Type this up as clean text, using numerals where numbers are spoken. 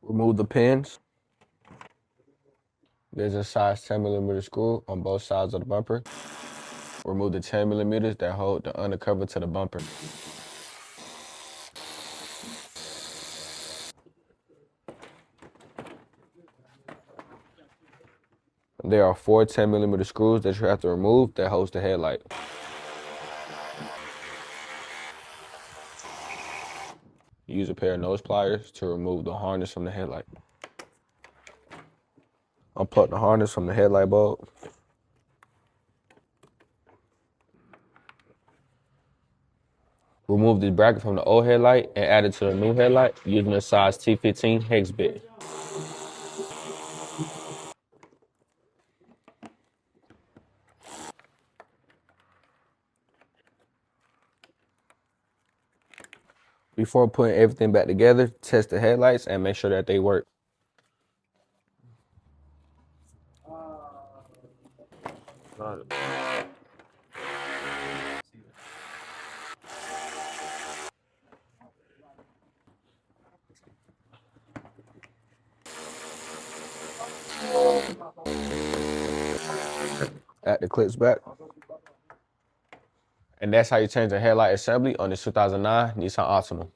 Remove the pins. There's a size 10mm screw on both sides of the bumper. Remove the 10mm that hold the undercover to the bumper. There are 4 10mm screws that you have to remove that holds the headlight. Use a pair of nose pliers to remove the harness from the headlight. Unplug the harness from the headlight bulb. Remove the bracket from the old headlight and add it to the new headlight using a size T15 hex bit. Before putting everything back together, test the headlights and make sure that they work. Add the clips back. And that's how you change the headlight assembly on the 2009 Nissan Altima.